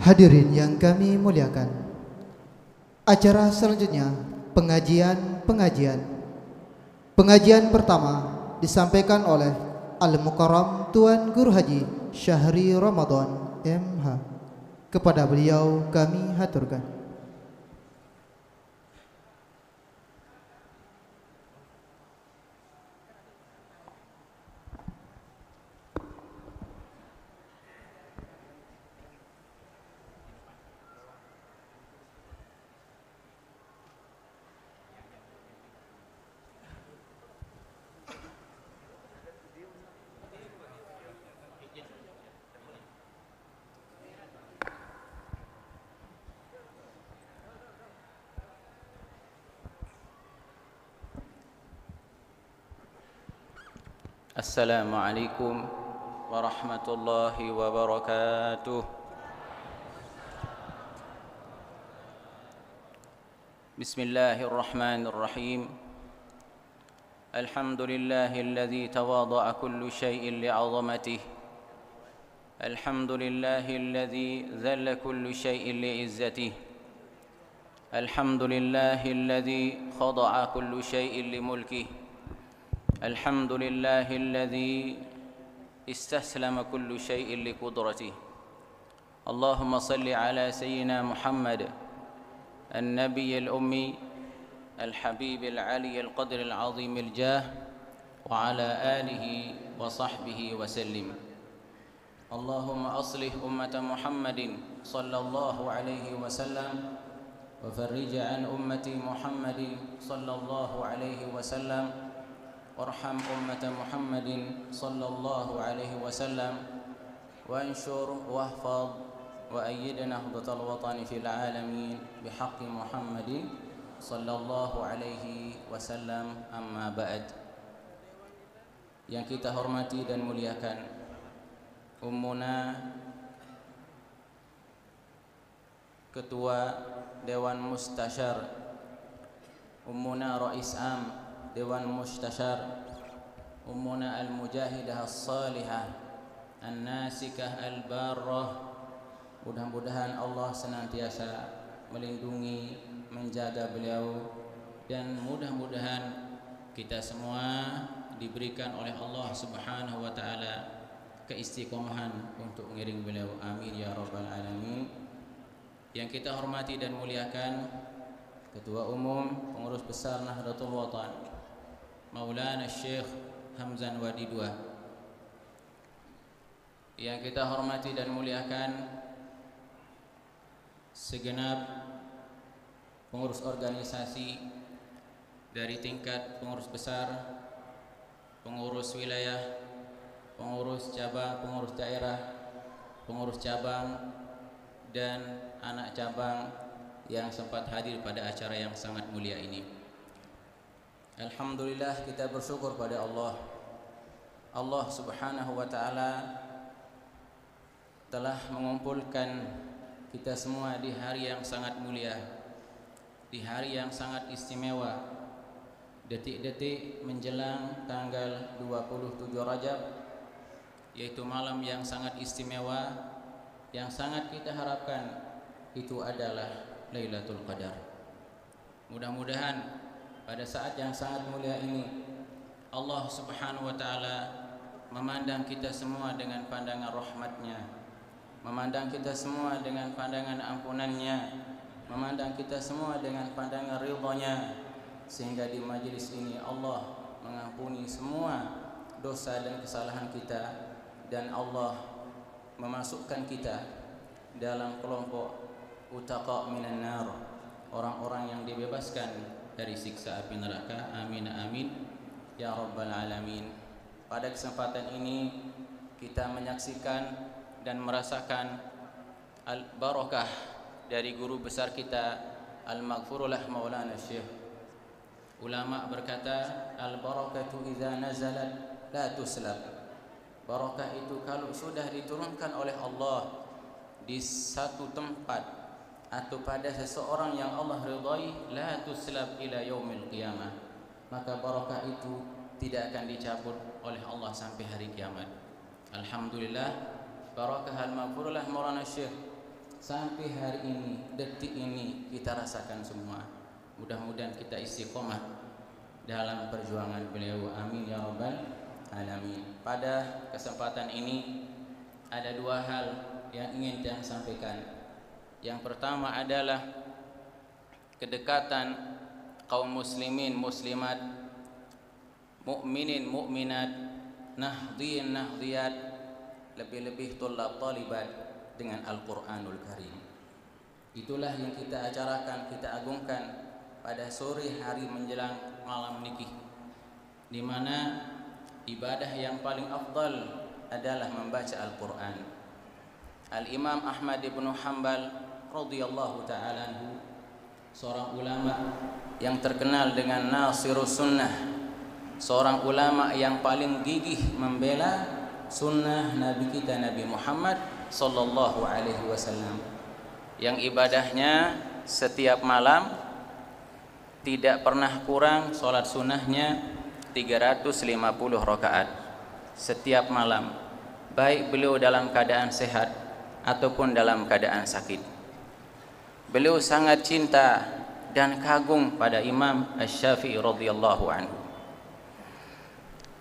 Hadirin yang kami muliakan, acara selanjutnya pengajian pertama disampaikan oleh Al-Mukarram Tuan Guru Haji Syahri Ramadan MH. Kepada beliau kami haturkan. Assalamualaikum warahmatullahi wabarakatuh. Bismillahirrahmanirrahim. Alhamdulillahilladzi tawadha'a kullu syai'in li'azamatihi. Alhamdulillahilladzi dhalla kullu syai'in li'izzatihi. Alhamdulillahilladzi khada'a kullu syai'in limulkihi. الحمد لله الذي استسلم كل شيء لقدرته. اللهم صل على سيدنا محمد النبي الأمي الحبيب العلي القدر العظيم الجاه وعلى آله وصحبه وسلم. اللهم أصلح أمة محمد صلى الله عليه وسلم وفرج عن أمة محمد صلى الله عليه وسلم وارحم أمة محمد صلى الله عليه وسلم وانشر واحفظ وأيد نهضة الوطن في العالمين بحق محمد صلى الله عليه وسلم. أما بعد. Yang kita hormati dan muliakan Ummuna Ketua Dewan Mustasyar, Ummuna Rais Am Dewan Mustasyar, Ummuna Al-Mujahidah As-Salihah An-Nasikah Al-Barrah. Mudah-mudahan Allah senantiasa melindungi, menjaga beliau, dan mudah-mudahan kita semua diberikan oleh Allah Subhanahu wa taala keistiqomahan untuk mengiring beliau. Amin ya rabbal alamin. Yang kita hormati dan muliakan Ketua Umum Pengurus Besar Nahdlatul Watan Maulana Syekh Hamzan Wadi II. Yang kita hormati dan muliakan segenap pengurus organisasi dari tingkat pengurus besar, pengurus wilayah, pengurus cabang, pengurus daerah, pengurus cabang, dan anak cabang yang sempat hadir pada acara yang sangat mulia ini. Alhamdulillah, kita bersyukur pada Allah. Allah Subhanahu wa taala telah mengumpulkan kita semua di hari yang sangat mulia, di hari yang sangat istimewa, detik-detik menjelang tanggal 27 Rajab, yaitu malam yang sangat istimewa, yang sangat kita harapkan itu adalah Lailatul Qadar. Mudah-mudahan pada saat yang sangat mulia ini Allah Subhanahu wa taala memandang kita semua dengan pandangan rahmatnya, memandang kita semua dengan pandangan ampunannya, memandang kita semua dengan pandangan ridhonya, sehingga di majelis ini Allah mengampuni semua dosa dan kesalahan kita, dan Allah memasukkan kita dalam kelompok utaqa minan nar, orang-orang yang dibebaskan dari siksa api neraka. Amin amin ya rabbal alamin. Pada kesempatan ini kita menyaksikan dan merasakan al-barakah dari guru besar kita al-maghfurullah Maulana Syekh. Ulama berkata, al-barakatu idza nazalat la tuslab. Barakah itu kalau sudah diturunkan oleh Allah di satu tempat atau pada seseorang yang Allah ridhai, la tuslab ila yaumil qiyamah, maka barakah itu tidak akan dicabut oleh Allah sampai hari kiamat. Alhamdulillah, barakah al-maghfurullah Maulana Syekh sampai hari ini, detik ini kita rasakan semua. Mudah-mudahan kita istiqomah dalam perjuangan beliau. Amin ya rabbal alamin. Pada kesempatan ini ada dua hal yang ingin saya sampaikan. Yang pertama adalah kedekatan kaum muslimin muslimat, mukminin mukminat, nahdin nahdiyat, lebih-lebih tulab talibat dengan Al-Qur'anul Karim. Itulah yang kita acarakan, kita agungkan pada sore hari menjelang malam niki, di mana ibadah yang paling afdal adalah membaca Al-Qur'an. Al-Imam Ahmad ibn Hanbal radhiyallahu ta'ala anhu, seorang ulama yang terkenal dengan Nasirus Sunnah, seorang ulama yang paling gigih membela sunnah Nabi kita Nabi Muhammad sallallahu alaihi wasallam, yang ibadahnya setiap malam tidak pernah kurang salat sunnahnya 350 rakaat setiap malam, baik beliau dalam keadaan sehat ataupun dalam keadaan sakit. Beliau sangat cinta dan kagum pada Imam Asy-Syafi'i radhiyallahu anhu.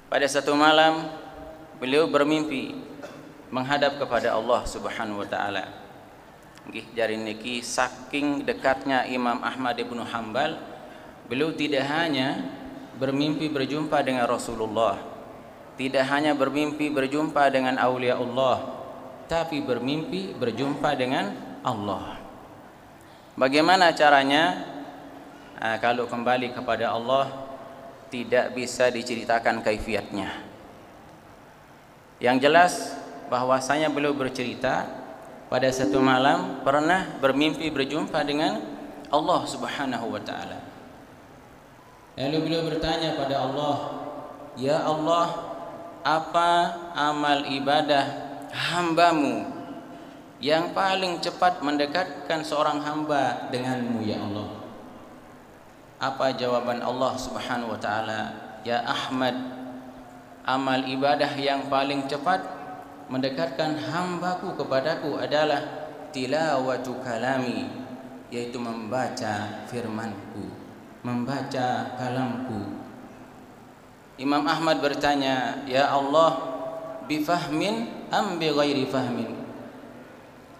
Pada satu malam beliau bermimpi menghadap kepada Allah Subhanahu wa taala. Nggih, jari niki saking dekatnya Imam Ahmad ibn Hanbal, beliau tidak hanya bermimpi berjumpa dengan Rasulullah, tidak hanya bermimpi berjumpa dengan aulia Allah, tapi bermimpi berjumpa dengan Allah. Bagaimana caranya? Kalau kembali kepada Allah tidak bisa diceritakan kaifiatnya. Yang jelas bahwasanya beliau bercerita pada satu malam pernah bermimpi berjumpa dengan Allah Subhanahu wa taala. Lalu beliau bertanya pada Allah, "Ya Allah, apa amal ibadah hambamu yang paling cepat mendekatkan seorang hamba denganmu ya Allah?" Apa jawaban Allah Subhanahu wa taala? "Ya Ahmad, amal ibadah yang paling cepat mendekatkan hambaku kepadaku adalah tilawatu kalami, yaitu membaca firmanku, membaca kalamku." Imam Ahmad bertanya, "Ya Allah, bifahmin am bi ghairi fahmin?"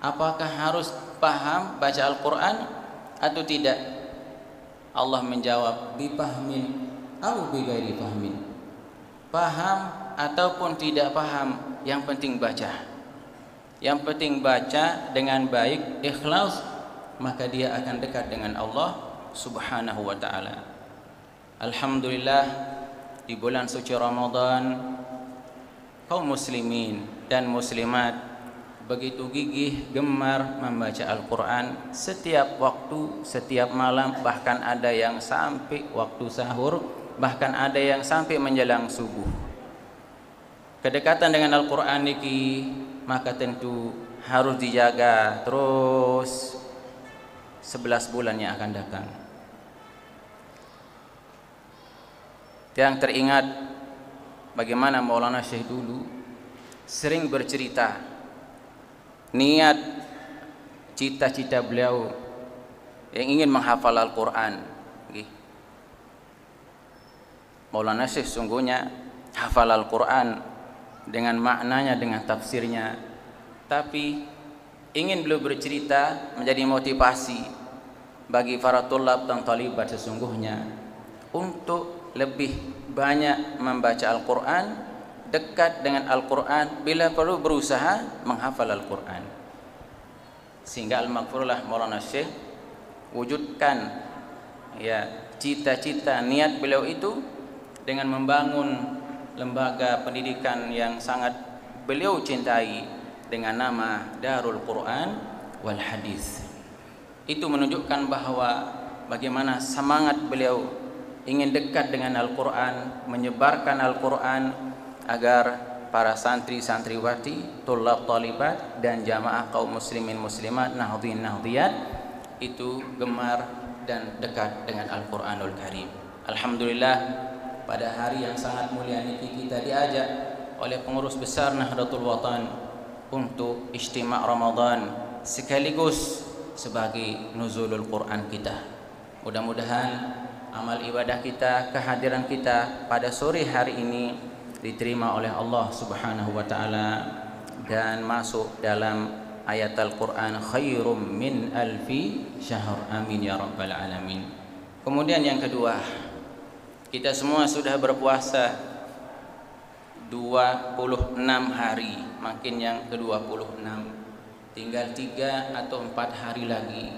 Apakah harus paham baca Al-Quran atau tidak? Allah menjawab, bifahmin au bi ghairi fahmin. Paham ataupun tidak paham, yang penting baca. Yang penting baca dengan baik, ikhlas, maka dia akan dekat dengan Allah Subhanahu wa taala. Alhamdulillah, di bulan suci Ramadan kaum muslimin dan muslimat begitu gigih gemar membaca Al-Quran setiap waktu, setiap malam, bahkan ada yang sampai waktu sahur, bahkan ada yang sampai menjelang subuh. Kedekatan dengan Al-Quran niki maka tentu harus dijaga terus 11 bulan yang akan datang. Yang teringat bagaimana Maulana Syekh dulu sering bercerita niat cita-cita beliau yang ingin menghafal Al-Quran. Maulana Syekh sungguhnya hafal Al-Quran dengan maknanya, dengan tafsirnya, tapi ingin beliau bercerita menjadi motivasi bagi para tulab dan talibat sesungguhnya untuk lebih banyak membaca Al-Quran, dekat dengan Al-Quran, bila perlu berusaha menghafal Al-Quran. Sehingga al-maghfurullah Maulana Syekh wujudkan ya cita-cita niat beliau itu dengan membangun lembaga pendidikan yang sangat beliau cintai dengan nama Darul Quran wal Hadis. Itu menunjukkan bahwa bagaimana semangat beliau ingin dekat dengan Al-Quran, menyebarkan Al-Quran agar para santri-santriwati, tulab talibat dan jamaah kaum muslimin muslimat, nahdhin nahdhiyat itu gemar dan dekat dengan Al-Quranul Karim. Alhamdulillah, pada hari yang sangat mulia ini kita diajak oleh pengurus besar Nahdlatul Watan untuk istimak Ramadan sekaligus sebagai nuzulul Quran kita. Mudah-mudahan amal ibadah kita, kehadiran kita pada sore hari ini diterima oleh Allah Subhanahu wa taala dan masuk dalam ayat Al-Quran khairum min alfi syahr, amin ya rabbal alamin. Kemudian yang kedua, kita semua sudah berpuasa 26 hari, makin yang ke-26, tinggal 3 atau 4 hari lagi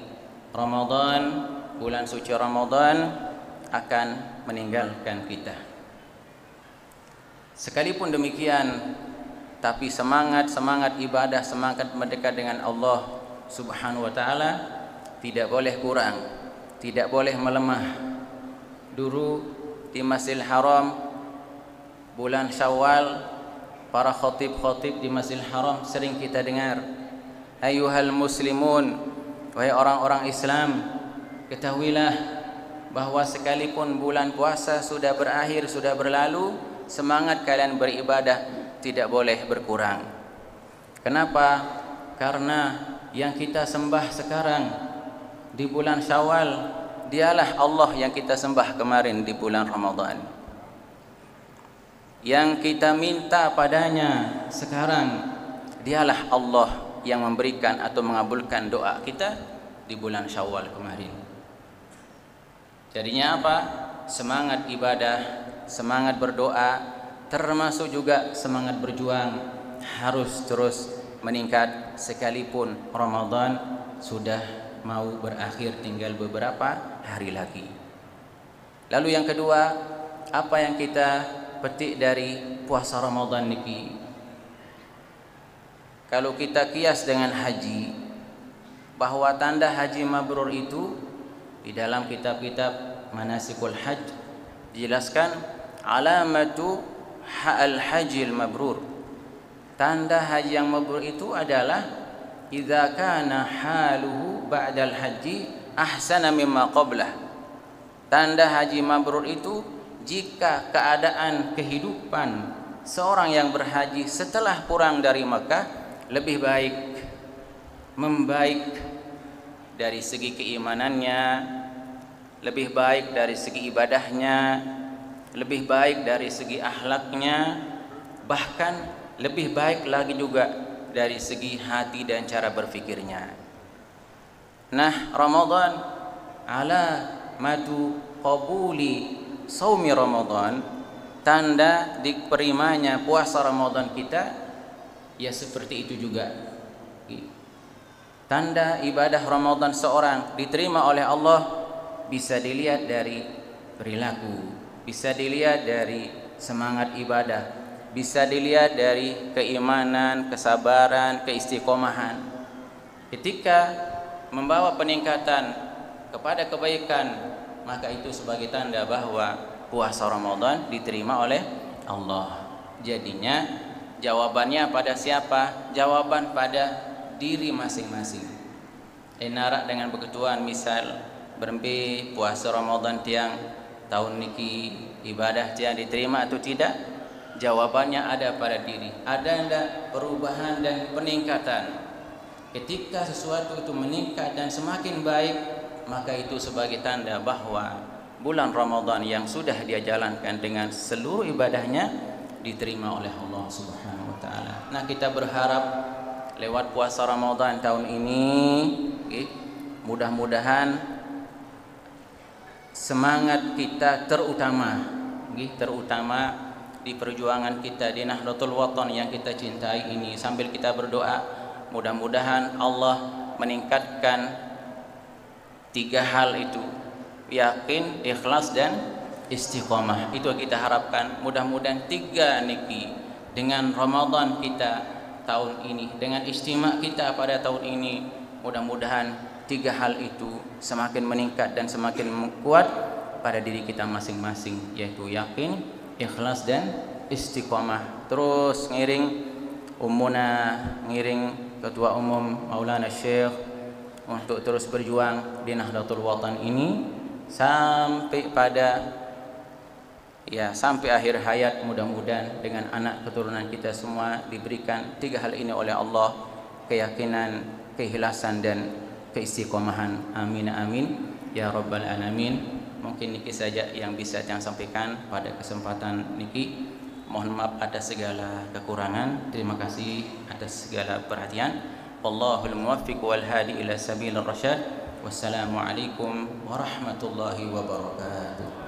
Ramadan, bulan suci Ramadan akan meninggalkan kita. Sekalipun demikian, tapi semangat ibadah, semangat mendekat dengan Allah Subhanahu wa taala tidak boleh kurang, tidak boleh melemah. Dulu di Masjidil Haram bulan Syawal, para khatib-khatib di Masjidil Haram sering kita dengar, ayuhal muslimun, wahai orang-orang Islam, ketahuilah bahwa sekalipun bulan puasa sudah berakhir, sudah berlalu, semangat kalian beribadah tidak boleh berkurang. Kenapa? Karena yang kita sembah sekarang di bulan Syawal, dialah Allah yang kita sembah kemarin di bulan Ramadan. Yang kita minta padanya sekarang, dialah Allah yang memberikan atau mengabulkan doa kita di bulan Syawal kemarin. Jadinya apa? Semangat ibadah, semangat berdoa, termasuk juga semangat berjuang harus terus meningkat sekalipun Ramadan sudah mau berakhir, tinggal beberapa hari lagi. Lalu yang kedua, apa yang kita petik dari puasa Ramadan niki? Kalau kita kias dengan haji, bahwa tanda haji mabrur itu di dalam kitab-kitab manasikul hajj dijelaskan alamatu al-hajjil mabrur. Tanda haji yang mabrur itu adalah idza kana haluhu ba'dal haji ahsana mimma qablah. Tanda haji mabrur itu jika keadaan kehidupan seorang yang berhaji setelah pulang dari Makkah lebih baik, membaik dari segi keimanannya, lebih baik dari segi ibadahnya, lebih baik dari segi akhlaknya, bahkan lebih baik lagi juga dari segi hati dan cara berfikirnya. Nah, Ramadan ala madu qabuli saumi Ramadan, tanda diterimanya puasa Ramadan kita ya seperti itu juga. Tanda ibadah Ramadan seorang diterima oleh Allah bisa dilihat dari perilaku, bisa dilihat dari semangat ibadah, bisa dilihat dari keimanan, kesabaran, keistiqomahan. Ketika membawa peningkatan kepada kebaikan, maka itu sebagai tanda bahwa puasa Ramadan diterima oleh Allah. Jadinya jawabannya pada siapa? Jawaban pada diri masing-masing. Enarak dengan beketuan, misal berembe puasa Ramadan tiang tahun niki ibadah tiang diterima atau tidak? Jawabannya ada pada diri. Ada enggak perubahan dan peningkatan? Ketika sesuatu itu meningkat dan semakin baik, maka itu sebagai tanda bahwa bulan Ramadan yang sudah dia jalankan dengan seluruh ibadahnya diterima oleh Allah Subhanahu wa taala. Nah, kita berharap lewat puasa Ramadan tahun ini, mudah-mudahan semangat kita terutama di perjuangan kita di Nahdlatul Watan yang kita cintai ini, sambil kita berdoa mudah-mudahan Allah meningkatkan 3 hal itu, yakin, ikhlas dan istiqomah. Itu yang kita harapkan. Mudah-mudahan 3 niki dengan Ramadan kita tahun ini, dengan istimewa kita pada tahun ini, mudah-mudahan 3 hal itu semakin meningkat dan semakin kuat pada diri kita masing-masing, yaitu yakin, ikhlas dan istiqomah. Terus ngiring Ummuna, ngiring Ketua Umum Maulana Syekh untuk terus berjuang di Nahdlatul Watan ini sampai sampai akhir hayat. Mudah-mudahan dengan anak keturunan kita semua diberikan 3 hal ini oleh Allah: keyakinan, keikhlasan dan keistiqomahan. Amin amin ya rabbal alamin. Mungkin niki saja yang bisa saya sampaikan pada kesempatan niki. Mohon maaf atas segala kekurangan. Terima kasih atas segala perhatian. Wallahul muwaffiq wal hadi ila sabilir rasyad. Wassalamualaikum warahmatullahi wabarakatuh.